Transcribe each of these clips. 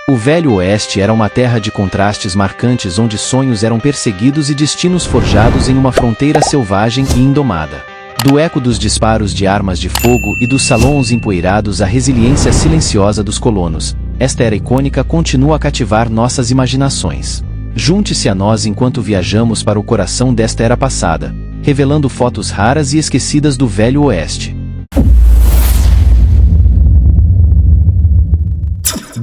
O Velho Oeste era uma terra de contrastes marcantes onde sonhos eram perseguidos e destinos forjados em uma fronteira selvagem e indomada. Do eco dos disparos de armas de fogo e dos salões empoeirados à resiliência silenciosa dos colonos, esta era icônica continua a cativar nossas imaginações. Junte-se a nós enquanto viajamos para o coração desta era passada, revelando fotos raras e esquecidas do Velho Oeste.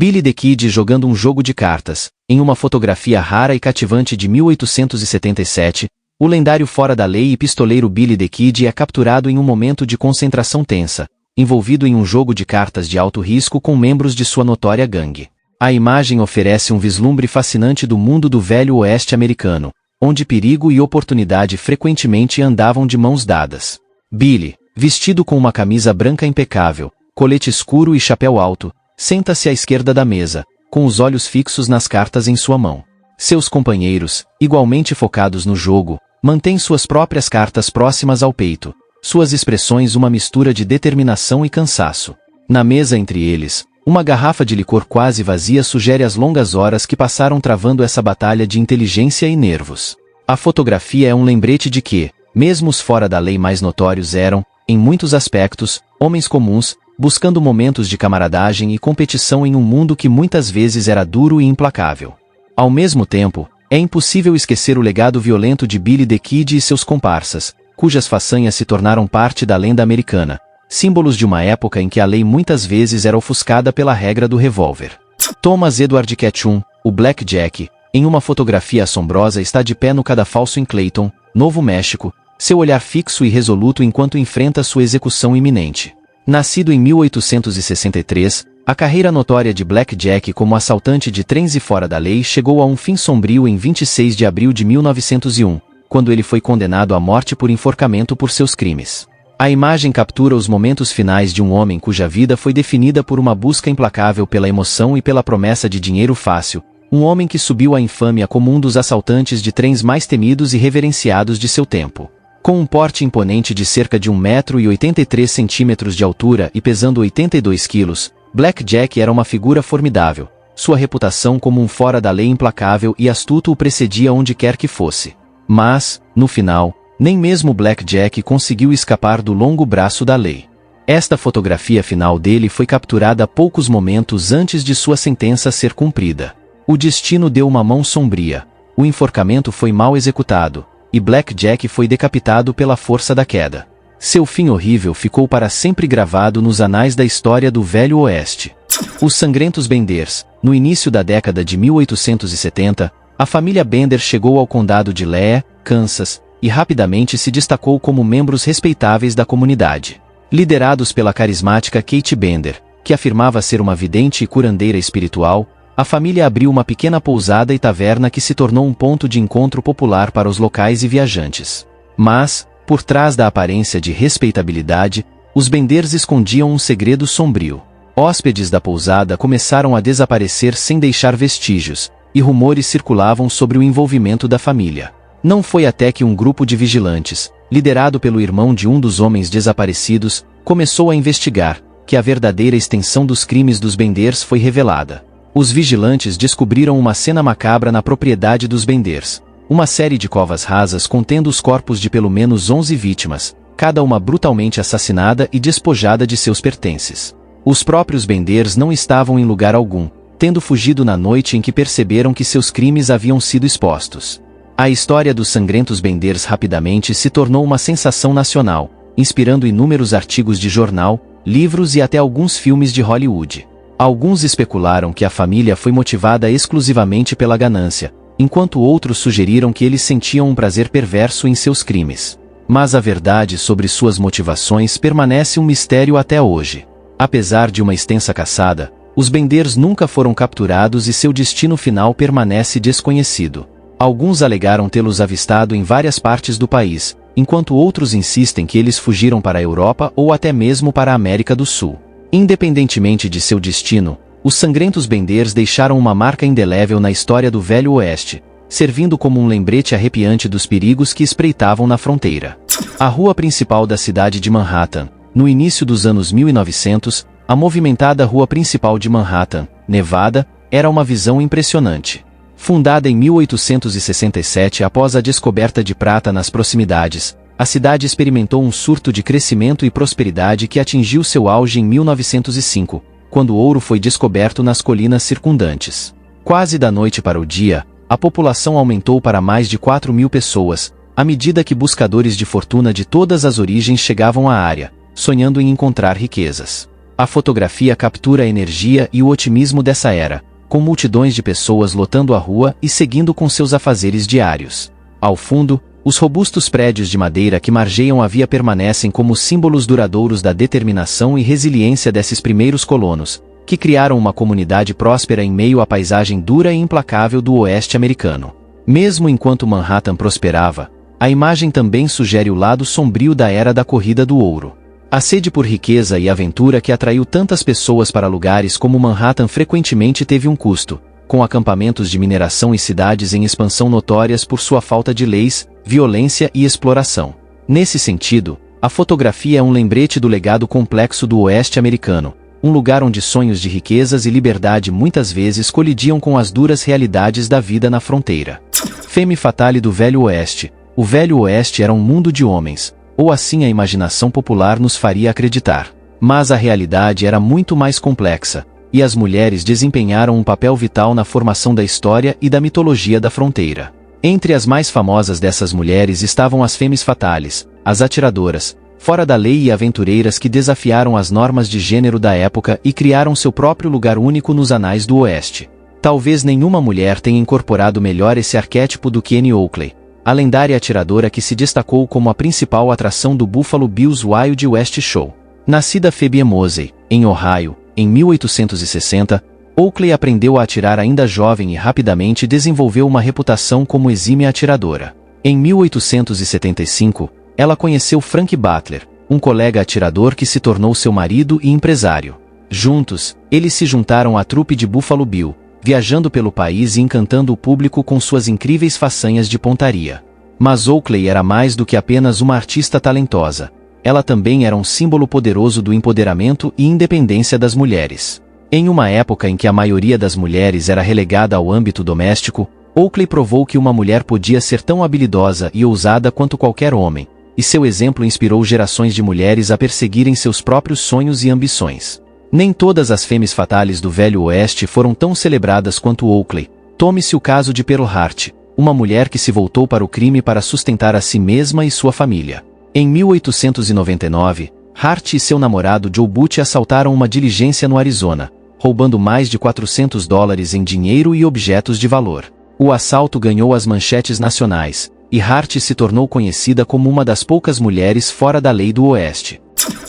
Billy the Kid jogando um jogo de cartas. Em uma fotografia rara e cativante de 1877, o lendário fora da lei e pistoleiro Billy the Kid é capturado em um momento de concentração tensa, envolvido em um jogo de cartas de alto risco com membros de sua notória gangue. A imagem oferece um vislumbre fascinante do mundo do Velho Oeste americano, onde perigo e oportunidade frequentemente andavam de mãos dadas. Billy, vestido com uma camisa branca impecável, colete escuro e chapéu alto, senta-se à esquerda da mesa, com os olhos fixos nas cartas em sua mão. Seus companheiros, igualmente focados no jogo, mantêm suas próprias cartas próximas ao peito, suas expressões uma mistura de determinação e cansaço. Na mesa entre eles, uma garrafa de licor quase vazia sugere as longas horas que passaram travando essa batalha de inteligência e nervos. A fotografia é um lembrete de que, mesmo os fora da lei mais notórios eram, em muitos aspectos, homens comuns, buscando momentos de camaradagem e competição em um mundo que muitas vezes era duro e implacável. Ao mesmo tempo, é impossível esquecer o legado violento de Billy the Kid e seus comparsas, cujas façanhas se tornaram parte da lenda americana, símbolos de uma época em que a lei muitas vezes era ofuscada pela regra do revólver. Thomas Edward Ketchum, o Black Jack, em uma fotografia assombrosa está de pé no cadafalso em Clayton, Novo México, seu olhar fixo e resoluto enquanto enfrenta sua execução iminente. Nascido em 1863, a carreira notória de Black Jack como assaltante de trens e fora da lei chegou a um fim sombrio em 26 de abril de 1901, quando ele foi condenado à morte por enforcamento por seus crimes. A imagem captura os momentos finais de um homem cuja vida foi definida por uma busca implacável pela emoção e pela promessa de dinheiro fácil, um homem que subiu à infâmia como um dos assaltantes de trens mais temidos e reverenciados de seu tempo. Com um porte imponente de cerca de 1,83 m de altura e pesando 82 quilos, Black Jack era uma figura formidável. Sua reputação como um fora da lei implacável e astuto o precedia onde quer que fosse. Mas, no final, nem mesmo Black Jack conseguiu escapar do longo braço da lei. Esta fotografia final dele foi capturada poucos momentos antes de sua sentença ser cumprida. O destino deu uma mão sombria. O enforcamento foi mal executado, e Black Jack foi decapitado pela força da queda. Seu fim horrível ficou para sempre gravado nos anais da história do Velho Oeste. Os sangrentos Benders. No início da década de 1870, a família Bender chegou ao condado de Lee, Kansas, e rapidamente se destacou como membros respeitáveis da comunidade. Liderados pela carismática Kate Bender, que afirmava ser uma vidente e curandeira espiritual, a família abriu uma pequena pousada e taverna que se tornou um ponto de encontro popular para os locais e viajantes. Mas, por trás da aparência de respeitabilidade, os Benders escondiam um segredo sombrio. Hóspedes da pousada começaram a desaparecer sem deixar vestígios, e rumores circulavam sobre o envolvimento da família. Não foi até que um grupo de vigilantes, liderado pelo irmão de um dos homens desaparecidos, começou a investigar, que a verdadeira extensão dos crimes dos Benders foi revelada. Os vigilantes descobriram uma cena macabra na propriedade dos Benders. Uma série de covas rasas contendo os corpos de pelo menos 11 vítimas, cada uma brutalmente assassinada e despojada de seus pertences. Os próprios Benders não estavam em lugar algum, tendo fugido na noite em que perceberam que seus crimes haviam sido expostos. A história dos sangrentos Benders rapidamente se tornou uma sensação nacional, inspirando inúmeros artigos de jornal, livros e até alguns filmes de Hollywood. Alguns especularam que a família foi motivada exclusivamente pela ganância, enquanto outros sugeriram que eles sentiam um prazer perverso em seus crimes. Mas a verdade sobre suas motivações permanece um mistério até hoje. Apesar de uma extensa caçada, os Benders nunca foram capturados e seu destino final permanece desconhecido. Alguns alegaram tê-los avistado em várias partes do país, enquanto outros insistem que eles fugiram para a Europa ou até mesmo para a América do Sul. Independentemente de seu destino, os sangrentos Benders deixaram uma marca indelével na história do Velho Oeste, servindo como um lembrete arrepiante dos perigos que espreitavam na fronteira. A rua principal da cidade de Manhattan. No início dos anos 1900, a movimentada rua principal de Manhattan, Nevada, Era uma visão impressionante. Fundada em 1867 após a descoberta de prata nas proximidades, a cidade experimentou um surto de crescimento e prosperidade que atingiu seu auge em 1905, quando o ouro foi descoberto nas colinas circundantes. Quase da noite para o dia, a população aumentou para mais de 4.000 pessoas, à medida que buscadores de fortuna de todas as origens chegavam à área, sonhando em encontrar riquezas. A fotografia captura a energia e o otimismo dessa era, com multidões de pessoas lotando a rua e seguindo com seus afazeres diários. Ao fundo, os robustos prédios de madeira que margeiam a via permanecem como símbolos duradouros da determinação e resiliência desses primeiros colonos, que criaram uma comunidade próspera em meio à paisagem dura e implacável do oeste americano. Mesmo enquanto Manhattan prosperava, a imagem também sugere o lado sombrio da era da corrida do ouro. A sede por riqueza e aventura que atraiu tantas pessoas para lugares como Manhattan frequentemente teve um custo, com acampamentos de mineração e cidades em expansão notórias por sua falta de leis, violência e exploração. Nesse sentido, a fotografia é um lembrete do legado complexo do oeste americano, um lugar onde sonhos de riquezas e liberdade muitas vezes colidiam com as duras realidades da vida na fronteira. Femme fatale do Velho Oeste. O Velho Oeste era um mundo de homens, ou assim a imaginação popular nos faria acreditar. Mas a realidade era muito mais complexa, e as mulheres desempenharam um papel vital na formação da história e da mitologia da fronteira. Entre as mais famosas dessas mulheres estavam as femmes fatales, as atiradoras, fora da lei e aventureiras que desafiaram as normas de gênero da época e criaram seu próprio lugar único nos anais do Oeste. Talvez nenhuma mulher tenha incorporado melhor esse arquétipo do que Annie Oakley, a lendária atiradora que se destacou como a principal atração do Buffalo Bill's Wild West Show. Nascida Phoebe Mosey, em Ohio, em 1860, Oakley aprendeu a atirar ainda jovem e rapidamente desenvolveu uma reputação como exímia atiradora. Em 1875, ela conheceu Frank Butler, um colega atirador que se tornou seu marido e empresário. Juntos, eles se juntaram à trupe de Buffalo Bill, viajando pelo país e encantando o público com suas incríveis façanhas de pontaria. Mas Oakley era mais do que apenas uma artista talentosa. Ela também era um símbolo poderoso do empoderamento e independência das mulheres. Em uma época em que a maioria das mulheres era relegada ao âmbito doméstico, Oakley provou que uma mulher podia ser tão habilidosa e ousada quanto qualquer homem, e seu exemplo inspirou gerações de mulheres a perseguirem seus próprios sonhos e ambições. Nem todas as femmes fatales do Velho Oeste foram tão celebradas quanto Oakley. Tome-se o caso de Pearl Hart, uma mulher que se voltou para o crime para sustentar a si mesma e sua família. Em 1899, Hart e seu namorado Joe Butch assaltaram uma diligência no Arizona, roubando mais de $400 em dinheiro e objetos de valor. O assalto ganhou as manchetes nacionais, e Hart se tornou conhecida como uma das poucas mulheres fora da lei do Oeste.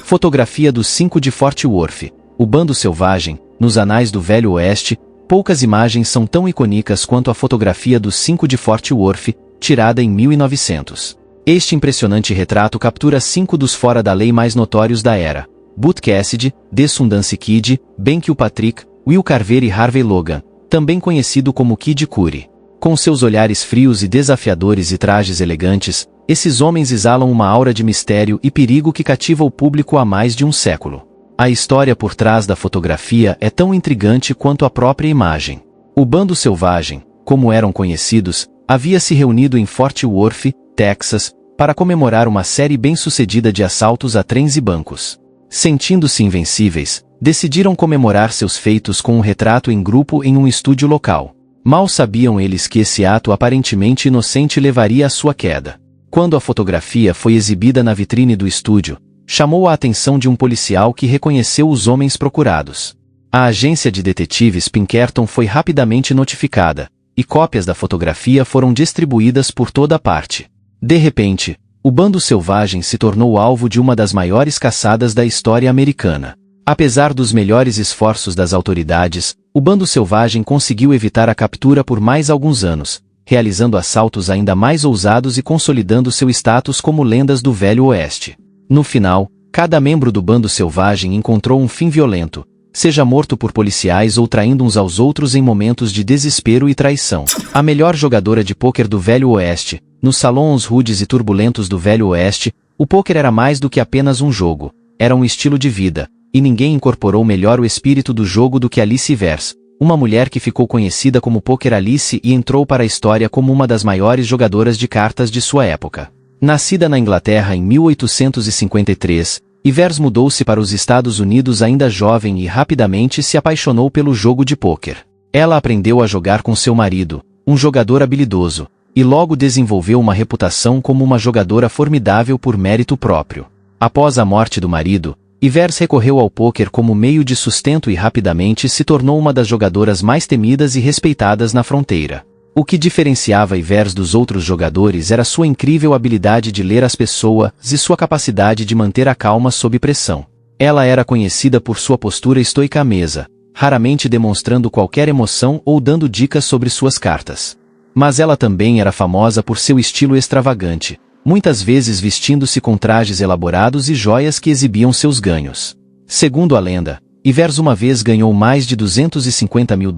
Fotografia dos 5 de Fort Worth. O Bando Selvagem. Nos anais do Velho Oeste, poucas imagens são tão icônicas quanto a fotografia dos 5 de Fort Worth, tirada em 1900. Este impressionante retrato captura 5 dos fora da lei mais notórios da era: Butch Cassidy, The Sundance Kid, Ben Kilpatrick, Will Carver e Harvey Logan, também conhecido como Kid Curry. Com seus olhares frios e desafiadores e trajes elegantes, esses homens exalam uma aura de mistério e perigo que cativa o público há mais de um século. A história por trás da fotografia é tão intrigante quanto a própria imagem. O Bando Selvagem, como eram conhecidos, havia se reunido em Fort Worth, Texas, para comemorar uma série bem-sucedida de assaltos a trens e bancos. Sentindo-se invencíveis, decidiram comemorar seus feitos com um retrato em grupo em um estúdio local. Mal sabiam eles que esse ato aparentemente inocente levaria à sua queda. Quando a fotografia foi exibida na vitrine do estúdio, chamou a atenção de um policial que reconheceu os homens procurados. A agência de detetives Pinkerton foi rapidamente notificada, e cópias da fotografia foram distribuídas por toda parte. De repente, o Bando Selvagem se tornou alvo de uma das maiores caçadas da história americana. Apesar dos melhores esforços das autoridades, o Bando Selvagem conseguiu evitar a captura por mais alguns anos, realizando assaltos ainda mais ousados e consolidando seu status como lendas do Velho Oeste. No final, cada membro do Bando Selvagem encontrou um fim violento, seja morto por policiais ou traindo uns aos outros em momentos de desespero e traição. A melhor jogadora de pôquer do Velho Oeste. Nos salões rudes e turbulentos do Velho Oeste, o pôquer era mais do que apenas um jogo, era um estilo de vida, e ninguém incorporou melhor o espírito do jogo do que Alice Vers, uma mulher que ficou conhecida como Poker Alice e entrou para a história como uma das maiores jogadoras de cartas de sua época. Nascida na Inglaterra em 1853, Yvers mudou-se para os Estados Unidos ainda jovem e rapidamente se apaixonou pelo jogo de pôquer. Ela aprendeu a jogar com seu marido, um jogador habilidoso, e logo desenvolveu uma reputação como uma jogadora formidável por mérito próprio. Após a morte do marido, Yvers recorreu ao pôquer como meio de sustento e rapidamente se tornou uma das jogadoras mais temidas e respeitadas na fronteira. O que diferenciava Yvers dos outros jogadores era sua incrível habilidade de ler as pessoas e sua capacidade de manter a calma sob pressão. Ela era conhecida por sua postura estoica à mesa, raramente demonstrando qualquer emoção ou dando dicas sobre suas cartas. Mas ela também era famosa por seu estilo extravagante, muitas vezes vestindo-se com trajes elaborados e joias que exibiam seus ganhos. Segundo a lenda, Yvers uma vez ganhou mais de $250 mil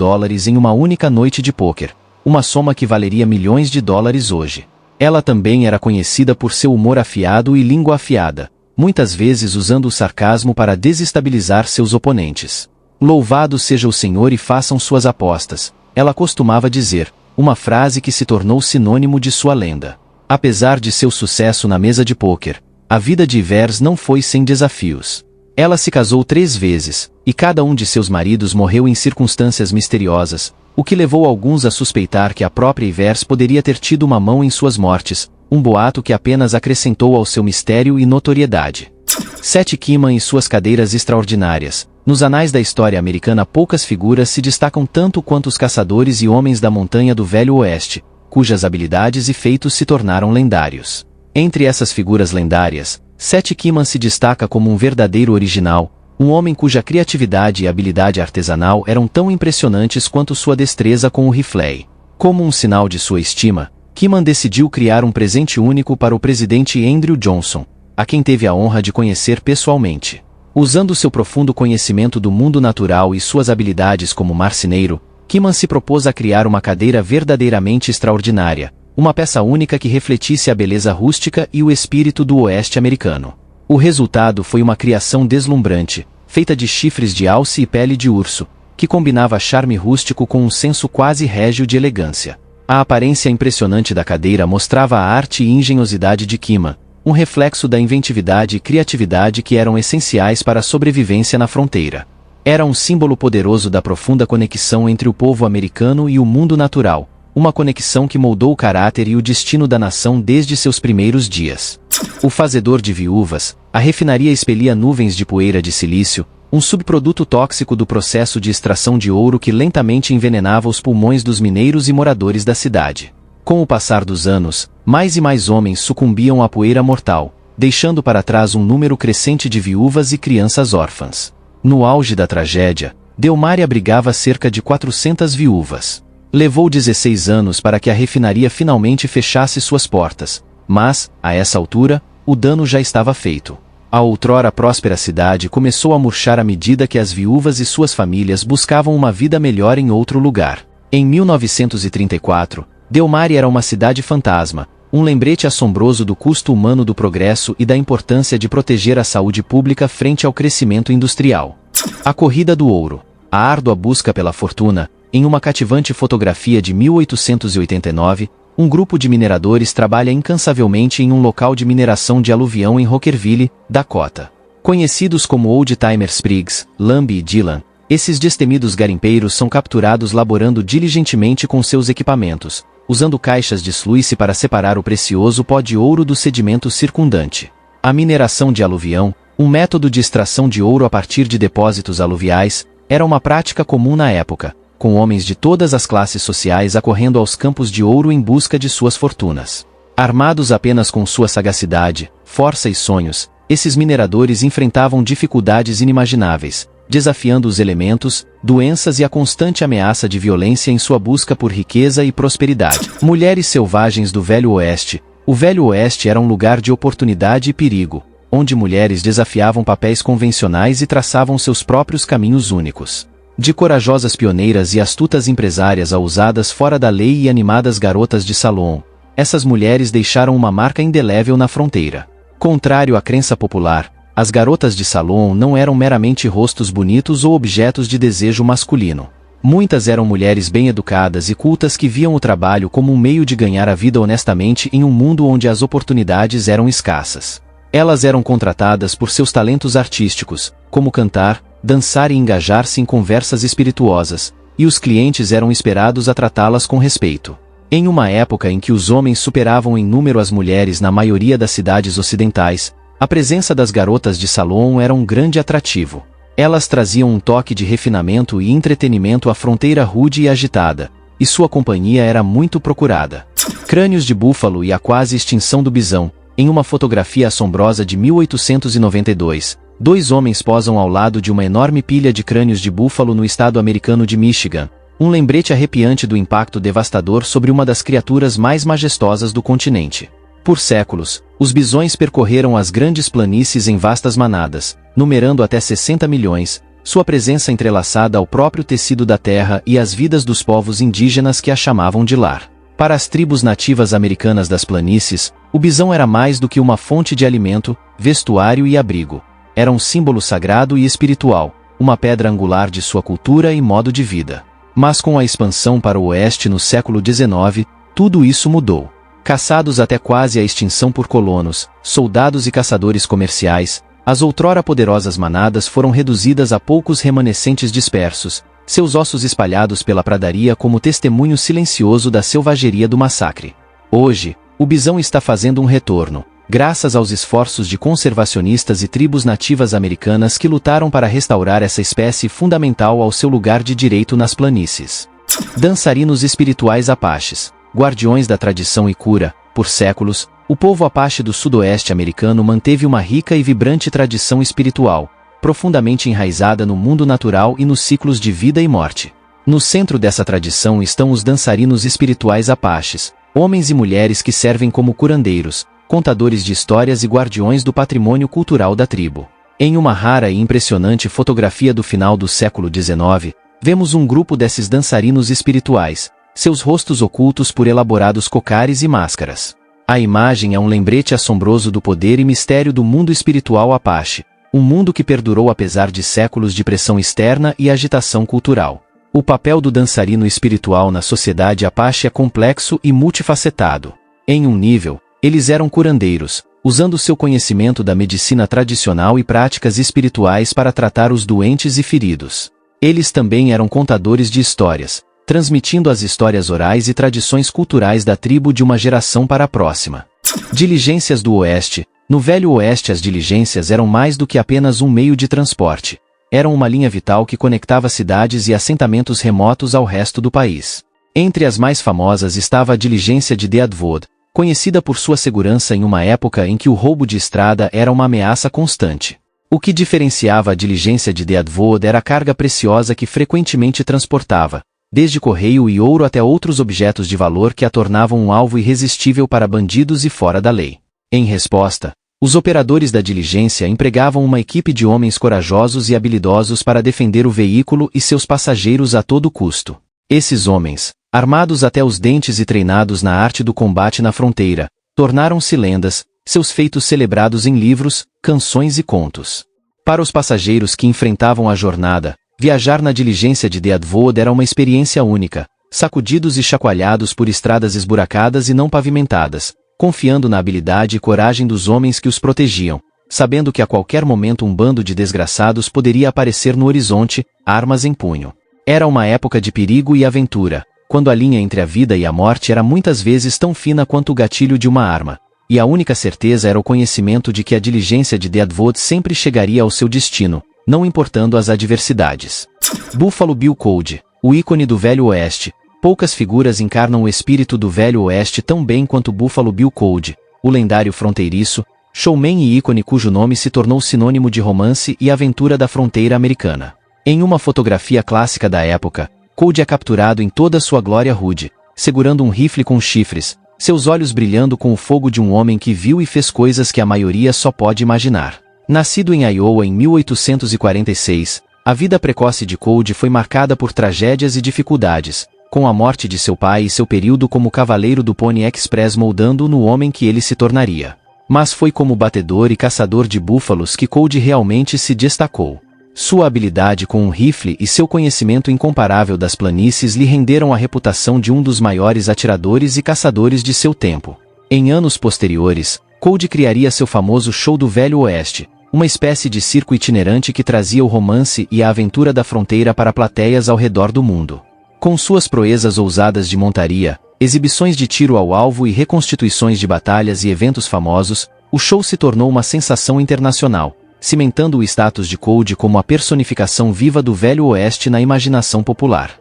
em uma única noite de pôquer, uma soma que valeria milhões de dólares hoje. Ela também era conhecida por seu humor afiado e língua afiada, muitas vezes usando o sarcasmo para desestabilizar seus oponentes. Louvado seja o Senhor e façam suas apostas, ela costumava dizer, uma frase que se tornou sinônimo de sua lenda. Apesar de seu sucesso na mesa de pôquer, a vida de Yvers não foi sem desafios. Ela se casou 3 vezes, e cada um de seus maridos morreu em circunstâncias misteriosas, o que levou alguns a suspeitar que a própria Yvers poderia ter tido uma mão em suas mortes, um boato que apenas acrescentou ao seu mistério e notoriedade. 7 Kiman e suas cadeiras extraordinárias. Nos anais da história americana poucas figuras se destacam tanto quanto os caçadores e homens da montanha do Velho Oeste, cujas habilidades e feitos se tornaram lendários. Entre essas figuras lendárias, 7 Kiman se destaca como um verdadeiro original, um homem cuja criatividade e habilidade artesanal eram tão impressionantes quanto sua destreza com o rifle. Como um sinal de sua estima, Kiman decidiu criar um presente único para o presidente Andrew Johnson, a quem teve a honra de conhecer pessoalmente. Usando seu profundo conhecimento do mundo natural e suas habilidades como marceneiro, Kiman se propôs a criar uma cadeira verdadeiramente extraordinária, uma peça única que refletisse a beleza rústica e o espírito do oeste americano. O resultado foi uma criação deslumbrante, feita de chifres de alce e pele de urso, que combinava charme rústico com um senso quase régio de elegância. A aparência impressionante da cadeira mostrava a arte e engenhosidade de Kiman, um reflexo da inventividade e criatividade que eram essenciais para a sobrevivência na fronteira. Era um símbolo poderoso da profunda conexão entre o povo americano e o mundo natural, uma conexão que moldou o caráter e o destino da nação desde seus primeiros dias. O fazedor de viúvas, a refinaria expelia nuvens de poeira de silício, um subproduto tóxico do processo de extração de ouro que lentamente envenenava os pulmões dos mineiros e moradores da cidade. Com o passar dos anos, mais e mais homens sucumbiam à poeira mortal, deixando para trás um número crescente de viúvas e crianças órfãs. No auge da tragédia, Delmare abrigava cerca de 400 viúvas. Levou 16 anos para que a refinaria finalmente fechasse suas portas, mas, a essa altura, o dano já estava feito. A outrora próspera cidade começou a murchar à medida que as viúvas e suas famílias buscavam uma vida melhor em outro lugar. Em 1934, Delmare era uma cidade fantasma, um lembrete assombroso do custo humano do progresso e da importância de proteger a saúde pública frente ao crescimento industrial. A Corrida do Ouro. A árdua busca pela fortuna. Em uma cativante fotografia de 1889, um grupo de mineradores trabalha incansavelmente em um local de mineração de aluvião em Rockerville, Dakota. Conhecidos como Old Timer Spriggs, Lamb e Dillon, esses destemidos garimpeiros são capturados laborando diligentemente com seus equipamentos, usando caixas de sluice para separar o precioso pó de ouro do sedimento circundante. A mineração de aluvião, um método de extração de ouro a partir de depósitos aluviais, era uma prática comum na época, com homens de todas as classes sociais acorrendo aos campos de ouro em busca de suas fortunas. Armados apenas com sua sagacidade, força e sonhos, esses mineradores enfrentavam dificuldades inimagináveis, desafiando os elementos, doenças e a constante ameaça de violência em sua busca por riqueza e prosperidade. Mulheres selvagens do Velho Oeste. O Velho Oeste era um lugar de oportunidade e perigo, onde mulheres desafiavam papéis convencionais e traçavam seus próprios caminhos únicos. De corajosas pioneiras e astutas empresárias a ousadas fora da lei e animadas garotas de salão, essas mulheres deixaram uma marca indelével na fronteira. Contrário à crença popular, as garotas de salão não eram meramente rostos bonitos ou objetos de desejo masculino. Muitas eram mulheres bem educadas e cultas que viam o trabalho como um meio de ganhar a vida honestamente em um mundo onde as oportunidades eram escassas. Elas eram contratadas por seus talentos artísticos, como cantar, dançar e engajar-se em conversas espirituosas, e os clientes eram esperados a tratá-las com respeito. Em uma época em que os homens superavam em número as mulheres na maioria das cidades ocidentais, a presença das garotas de salão era um grande atrativo. Elas traziam um toque de refinamento e entretenimento à fronteira rude e agitada, e sua companhia era muito procurada. Crânios de búfalo e a quase extinção do bisão. Em uma fotografia assombrosa de 1892, dois homens posam ao lado de uma enorme pilha de crânios de búfalo no estado americano de Michigan, um lembrete arrepiante do impacto devastador sobre uma das criaturas mais majestosas do continente. Por séculos, os bisões percorreram as grandes planícies em vastas manadas, numerando até 60 milhões, sua presença entrelaçada ao próprio tecido da terra e às vidas dos povos indígenas que a chamavam de lar. Para as tribos nativas americanas das planícies, o bisão era mais do que uma fonte de alimento, vestuário e abrigo. Era um símbolo sagrado e espiritual, uma pedra angular de sua cultura e modo de vida. Mas com a expansão para o oeste no século XIX, tudo isso mudou. Caçados até quase a extinção por colonos, soldados e caçadores comerciais, as outrora poderosas manadas foram reduzidas a poucos remanescentes dispersos, seus ossos espalhados pela pradaria como testemunho silencioso da selvageria do massacre. Hoje, o bisão está fazendo um retorno, graças aos esforços de conservacionistas e tribos nativas americanas que lutaram para restaurar essa espécie fundamental ao seu lugar de direito nas planícies. Dançarinos espirituais apaches, guardiões da tradição e cura. Por séculos, o povo apache do sudoeste americano manteve uma rica e vibrante tradição espiritual, profundamente enraizada no mundo natural e nos ciclos de vida e morte. No centro dessa tradição estão os dançarinos espirituais apaches, homens e mulheres que servem como curandeiros, contadores de histórias e guardiões do patrimônio cultural da tribo. Em uma rara e impressionante fotografia do final do século XIX, vemos um grupo desses dançarinos espirituais, seus rostos ocultos por elaborados cocares e máscaras. A imagem é um lembrete assombroso do poder e mistério do mundo espiritual apache, um mundo que perdurou apesar de séculos de pressão externa e agitação cultural. O papel do dançarino espiritual na sociedade apache é complexo e multifacetado. Em um nível, eles eram curandeiros, usando seu conhecimento da medicina tradicional e práticas espirituais para tratar os doentes e feridos. Eles também eram contadores de histórias, transmitindo as histórias orais e tradições culturais da tribo de uma geração para a próxima. Diligências do Oeste. No Velho Oeste as diligências eram mais do que apenas um meio de transporte. Eram uma linha vital que conectava cidades e assentamentos remotos ao resto do país. Entre as mais famosas estava a diligência de Deadwood, conhecida por sua segurança em uma época em que o roubo de estrada era uma ameaça constante. O que diferenciava a diligência de Deadwood era a carga preciosa que frequentemente transportava, desde correio e ouro até outros objetos de valor que a tornavam um alvo irresistível para bandidos e fora da lei. Em resposta, os operadores da diligência empregavam uma equipe de homens corajosos e habilidosos para defender o veículo e seus passageiros a todo custo. Esses homens, armados até os dentes e treinados na arte do combate na fronteira, tornaram-se lendas, seus feitos celebrados em livros, canções e contos. Para os passageiros que enfrentavam a jornada, viajar na diligência de Deadwood era uma experiência única, sacudidos e chacoalhados por estradas esburacadas e não pavimentadas, confiando na habilidade e coragem dos homens que os protegiam, sabendo que a qualquer momento um bando de desgraçados poderia aparecer no horizonte, armas em punho. Era uma época de perigo e aventura, quando a linha entre a vida e a morte era muitas vezes tão fina quanto o gatilho de uma arma, e a única certeza era o conhecimento de que a diligência de Deadwood sempre chegaria ao seu destino, não importando as adversidades. Buffalo Bill Cody, o ícone do Velho Oeste. Poucas figuras encarnam o espírito do Velho Oeste tão bem quanto Buffalo Bill Cody, o lendário fronteiriço, showman e ícone cujo nome se tornou sinônimo de romance e aventura da fronteira americana. Em uma fotografia clássica da época, Cody é capturado em toda sua glória rude, segurando um rifle com chifres, seus olhos brilhando com o fogo de um homem que viu e fez coisas que a maioria só pode imaginar. Nascido em Iowa em 1846, a vida precoce de Cody foi marcada por tragédias e dificuldades, com a morte de seu pai e seu período como cavaleiro do Pony Express moldando-o no homem que ele se tornaria. Mas foi como batedor e caçador de búfalos que Cody realmente se destacou. Sua habilidade com um rifle e seu conhecimento incomparável das planícies lhe renderam a reputação de um dos maiores atiradores e caçadores de seu tempo. Em anos posteriores, Cold criaria seu famoso Show do Velho Oeste, uma espécie de circo itinerante que trazia o romance e a aventura da fronteira para plateias ao redor do mundo. Com suas proezas ousadas de montaria, exibições de tiro ao alvo e reconstituições de batalhas e eventos famosos, o show se tornou uma sensação internacional, cimentando o status de Cold como a personificação viva do Velho Oeste na imaginação popular.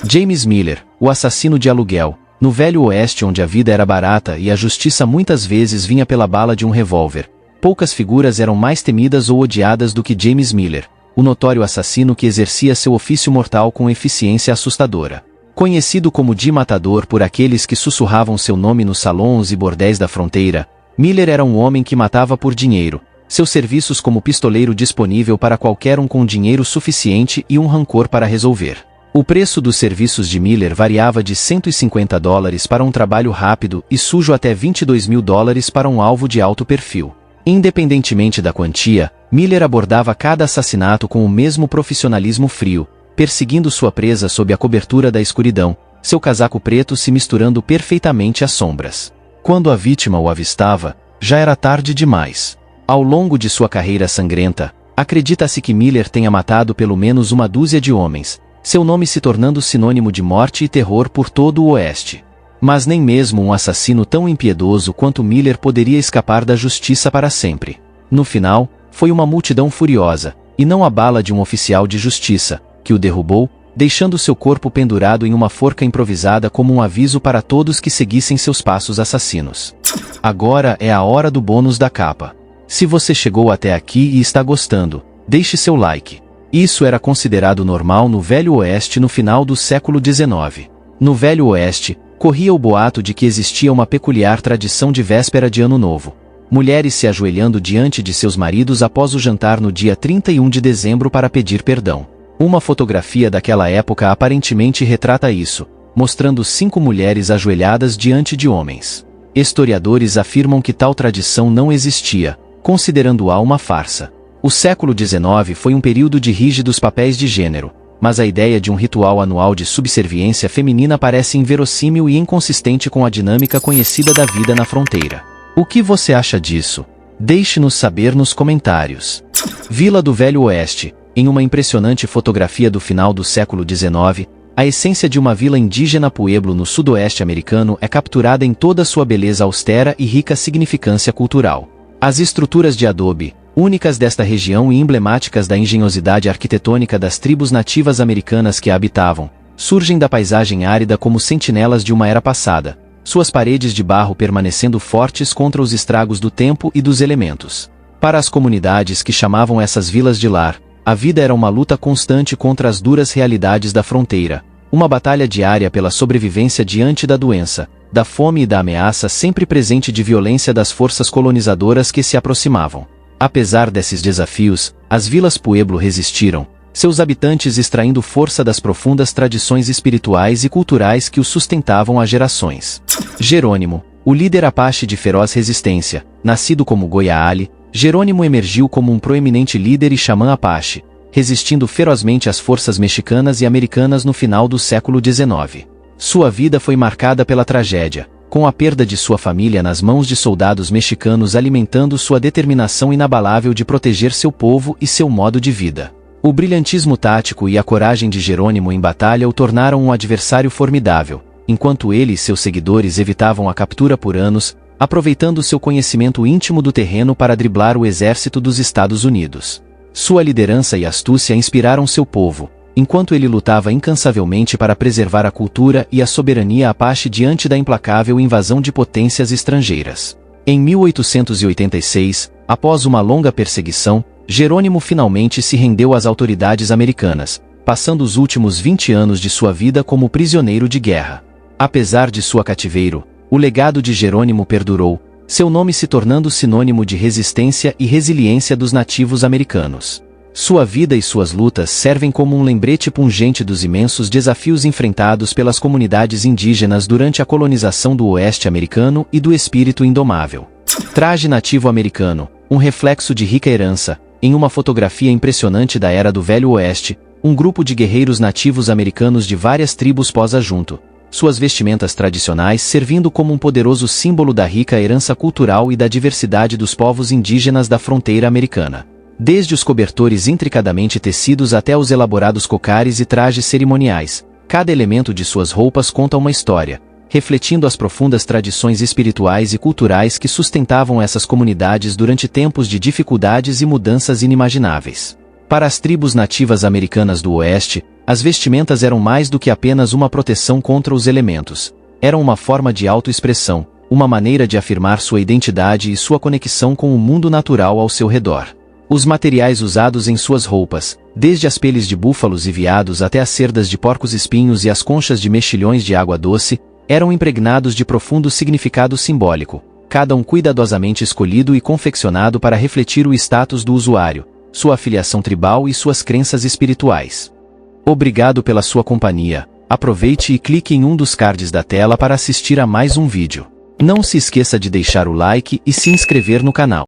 James Miller, o assassino de aluguel, no Velho Oeste onde a vida era barata e a justiça muitas vezes vinha pela bala de um revólver, poucas figuras eram mais temidas ou odiadas do que James Miller, o notório assassino que exercia seu ofício mortal com eficiência assustadora. Conhecido como Di Matador por aqueles que sussurravam seu nome nos salões e bordéis da fronteira, Miller era um homem que matava por dinheiro, seus serviços como pistoleiro disponível para qualquer um com dinheiro suficiente e um rancor para resolver. O preço dos serviços de Miller variava de $150 para um trabalho rápido e sujo até $22.000 para um alvo de alto perfil. Independentemente da quantia, Miller abordava cada assassinato com o mesmo profissionalismo frio, perseguindo sua presa sob a cobertura da escuridão, seu casaco preto se misturando perfeitamente às sombras. Quando a vítima o avistava, já era tarde demais. Ao longo de sua carreira sangrenta, acredita-se que Miller tenha matado pelo menos uma dúzia de homens, seu nome se tornando sinônimo de morte e terror por todo o Oeste. Mas nem mesmo um assassino tão impiedoso quanto Miller poderia escapar da justiça para sempre. No final, foi uma multidão furiosa, e não a bala de um oficial de justiça, que o derrubou, deixando seu corpo pendurado em uma forca improvisada como um aviso para todos que seguissem seus passos assassinos. Agora é a hora do bônus da capa. Se você chegou até aqui e está gostando, deixe seu like. Isso era considerado normal no Velho Oeste no final do século XIX. No Velho Oeste, corria o boato de que existia uma peculiar tradição de véspera de Ano Novo. Mulheres se ajoelhando diante de seus maridos após o jantar no dia 31 de dezembro para pedir perdão. Uma fotografia daquela época aparentemente retrata isso, mostrando 5 mulheres ajoelhadas diante de homens. Historiadores afirmam que tal tradição não existia, considerando-a uma farsa. O século XIX foi um período de rígidos papéis de gênero, mas a ideia de um ritual anual de subserviência feminina parece inverossímil e inconsistente com a dinâmica conhecida da vida na fronteira. O que você acha disso? Deixe-nos saber nos comentários. Vila do Velho Oeste. Em uma impressionante fotografia do final do século XIX, a essência de uma vila indígena pueblo no sudoeste americano é capturada em toda sua beleza austera e rica significância cultural. As estruturas de adobe, únicas desta região e emblemáticas da engenhosidade arquitetônica das tribos nativas americanas que a habitavam, surgem da paisagem árida como sentinelas de uma era passada, suas paredes de barro permanecendo fortes contra os estragos do tempo e dos elementos. Para as comunidades que chamavam essas vilas de lar, a vida era uma luta constante contra as duras realidades da fronteira, uma batalha diária pela sobrevivência diante da doença, da fome e da ameaça sempre presente de violência das forças colonizadoras que se aproximavam. Apesar desses desafios, as vilas pueblo resistiram, seus habitantes extraindo força das profundas tradições espirituais e culturais que os sustentavam há gerações. Jerônimo, o líder apache de feroz resistência, nascido como Goiaali, Jerônimo emergiu como um proeminente líder e xamã apache, resistindo ferozmente às forças mexicanas e americanas no final do século XIX. Sua vida foi marcada pela tragédia, com a perda de sua família nas mãos de soldados mexicanos alimentando sua determinação inabalável de proteger seu povo e seu modo de vida. O brilhantismo tático e a coragem de Jerônimo em batalha o tornaram um adversário formidável, enquanto ele e seus seguidores evitavam a captura por anos, aproveitando seu conhecimento íntimo do terreno para driblar o exército dos Estados Unidos. Sua liderança e astúcia inspiraram seu povo, enquanto ele lutava incansavelmente para preservar a cultura e a soberania apache diante da implacável invasão de potências estrangeiras. Em 1886, após uma longa perseguição, Jerônimo finalmente se rendeu às autoridades americanas, passando os últimos 20 anos de sua vida como prisioneiro de guerra. Apesar de sua cativeiro, o legado de Jerônimo perdurou, seu nome se tornando sinônimo de resistência e resiliência dos nativos americanos. Sua vida e suas lutas servem como um lembrete pungente dos imensos desafios enfrentados pelas comunidades indígenas durante a colonização do Oeste americano e do espírito indomável. Traje nativo americano, um reflexo de rica herança, Em uma fotografia impressionante da era do Velho Oeste, um grupo de guerreiros nativos americanos de várias tribos posa junto, suas vestimentas tradicionais servindo como um poderoso símbolo da rica herança cultural e da diversidade dos povos indígenas da fronteira americana. Desde os cobertores intricadamente tecidos até os elaborados cocares e trajes cerimoniais, cada elemento de suas roupas conta uma história, refletindo as profundas tradições espirituais e culturais que sustentavam essas comunidades durante tempos de dificuldades e mudanças inimagináveis. Para as tribos nativas americanas do Oeste, as vestimentas eram mais do que apenas uma proteção contra os elementos. Eram uma forma de autoexpressão, uma maneira de afirmar sua identidade e sua conexão com o mundo natural ao seu redor. Os materiais usados em suas roupas, desde as peles de búfalos e veados até as cerdas de porcos-espinhos e as conchas de mexilhões de água doce, eram impregnados de profundo significado simbólico, cada um cuidadosamente escolhido e confeccionado para refletir o status do usuário, sua afiliação tribal e suas crenças espirituais. Obrigado pela sua companhia. Aproveite e clique em um dos cards da tela para assistir a mais um vídeo. Não se esqueça de deixar o like e se inscrever no canal.